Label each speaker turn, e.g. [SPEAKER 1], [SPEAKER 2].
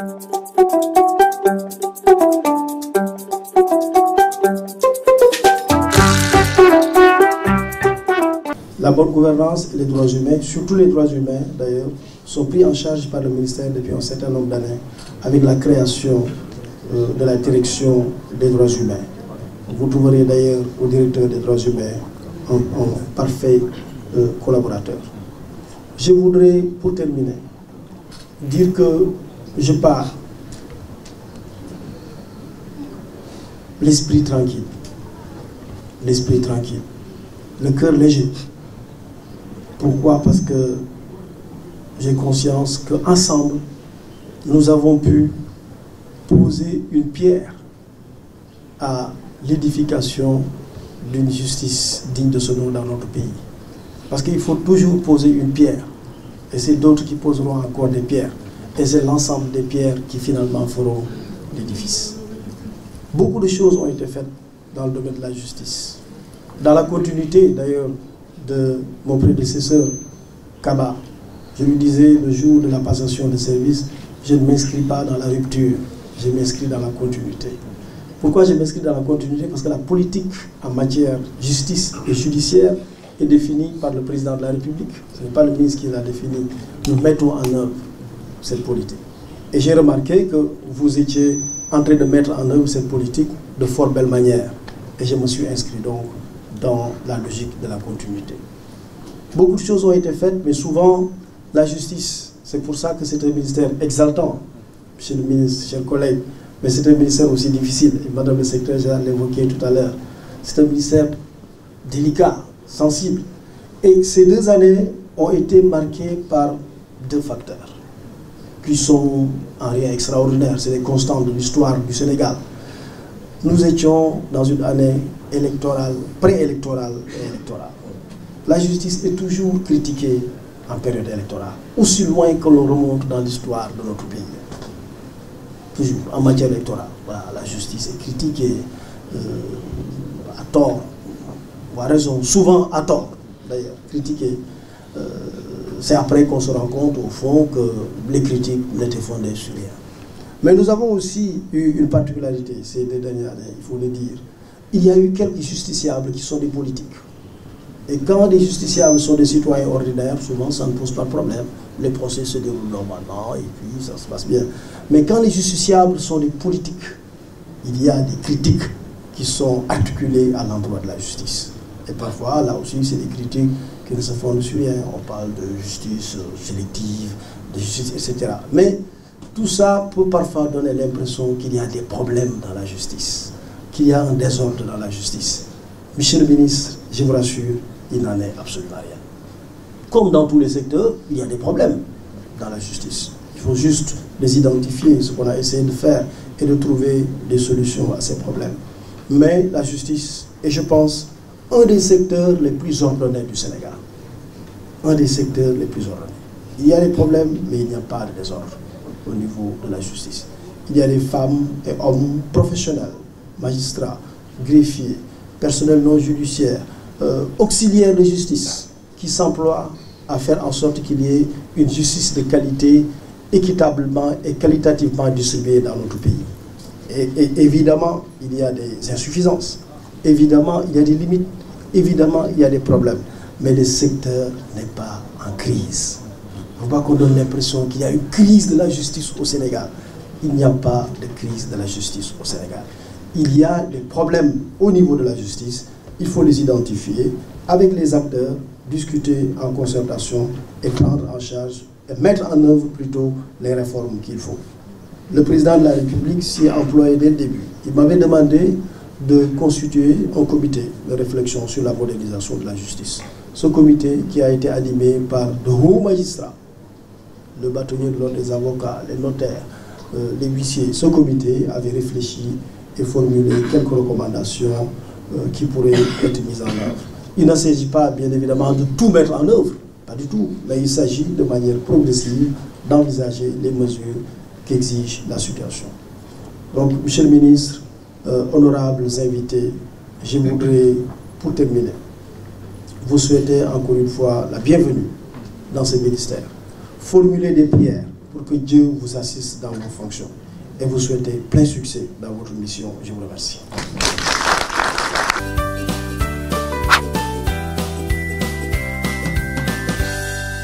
[SPEAKER 1] La bonne gouvernance et les droits humains, surtout les droits humains d'ailleurs, sont pris en charge par le ministère depuis un certain nombre d'années avec la création de la direction des droits humains. Vous trouverez d'ailleurs au directeur des droits humains un parfait collaborateur. Je voudrais, pour terminer, dire que je pars l'esprit tranquille, le cœur léger. Pourquoi? Parce que j'ai conscience qu'ensemble, nous avons pu poser une pierre à l'édification d'une justice digne de ce nom dans notre pays. Parce qu'il faut toujours poser une pierre, et c'est d'autres qui poseront encore des pierres, et c'est l'ensemble des pierres qui finalement feront l'édifice. Beaucoup de choses ont été faites dans le domaine de la justice. Dans la continuité d'ailleurs de mon prédécesseur Kaba, je lui disais le jour de la passation de service, je ne m'inscris pas dans la rupture, je m'inscris dans la continuité. Pourquoi je m'inscris dans la continuité? Parce que la politique en matière de justice et judiciaire est définie par le président de la République. Ce n'est pas le ministre qui l'a définie. Nous mettons en œuvre cette politique. Et j'ai remarqué que vous étiez en train de mettre en œuvre cette politique de fort belle manière. Et je me suis inscrit donc dans la logique de la continuité. Beaucoup de choses ont été faites, mais souvent, la justice, c'est pour ça que c'est un ministère exaltant, monsieur le ministre, chers collègues, mais c'est un ministère aussi difficile, et Madame le secrétaire général l'évoquait tout à l'heure. C'est un ministère délicat, sensible. Et ces 2 années ont été marquées par 2 facteurs qui sont en rien extraordinaires. C'est des constantes de l'histoire du Sénégal. Nous étions dans une année électorale, préélectorale et électorale. La justice est toujours critiquée en période électorale, aussi loin que l'on remonte dans l'histoire de notre pays. Toujours en matière électorale, voilà, la justice est critiquée à tort, ou à raison, souvent à tort d'ailleurs, critiquée. C'est après qu'on se rend compte au fond que les critiques n'étaient fondées sur rien. Mais nous avons aussi eu une particularité ces 2 dernières années, il faut le dire. Il y a eu quelques justiciables qui sont des politiques. Et quand les justiciables sont des citoyens ordinaires, souvent ça ne pose pas de problème. Les procès se déroulent normalement et puis ça se passe bien. Mais quand les justiciables sont des politiques, il y a des critiques qui sont articulées à l'endroit de la justice. Et parfois, là aussi, c'est des critiques qui ne se fondent sur rien. On parle de justice sélective, de justice, etc. Mais tout ça peut parfois donner l'impression qu'il y a des problèmes dans la justice, qu'il y a un désordre dans la justice. Monsieur le ministre, je vous rassure, il n'en est absolument rien. Comme dans tous les secteurs, il y a des problèmes dans la justice. Il faut juste les identifier, ce qu'on a essayé de faire, et de trouver des solutions à ces problèmes. Mais la justice est, je pense, un des secteurs les plus ordonnés du Sénégal. Un des secteurs les plus ordonnés. Il y a des problèmes, mais il n'y a pas de désordre au niveau de la justice. Il y a des femmes et hommes professionnels, magistrats, greffiers, personnel non judiciaire, auxiliaires de justice, qui s'emploient à faire en sorte qu'il y ait une justice de qualité équitablement et qualitativement distribuée dans notre pays. Et évidemment, il y a des insuffisances. Évidemment, il y a des limites. Évidemment, il y a des problèmes. Mais le secteur n'est pas en crise. Il ne faut pas qu'on donne l'impression qu'il y a une crise de la justice au Sénégal. Il n'y a pas de crise de la justice au Sénégal. Il y a des problèmes au niveau de la justice. Il faut les identifier avec les acteurs, discuter en concertation et prendre en charge et mettre en œuvre plutôt les réformes qu'il faut. Le président de la République s'y est employé dès le début. Il m'avait demandé de constituer un comité de réflexion sur la modernisation de la justice. Ce comité qui a été animé par de hauts magistrats, le bâtonnier de l'ordre des avocats, les notaires, les huissiers. Ce comité avait réfléchi et formulé quelques recommandations qui pourraient être mises en œuvre. Il ne s'agit pas, bien évidemment, de tout mettre en œuvre, pas du tout, mais il s'agit de manière progressive d'envisager les mesures qu'exige la situation. Donc, Monsieur le ministre, honorables invités, je voudrais, pour terminer, vous souhaiter encore une fois la bienvenue dans ce ministère. Formuler des prières pour que Dieu vous assiste dans vos fonctions et vous souhaitez plein succès dans votre mission. Je vous remercie.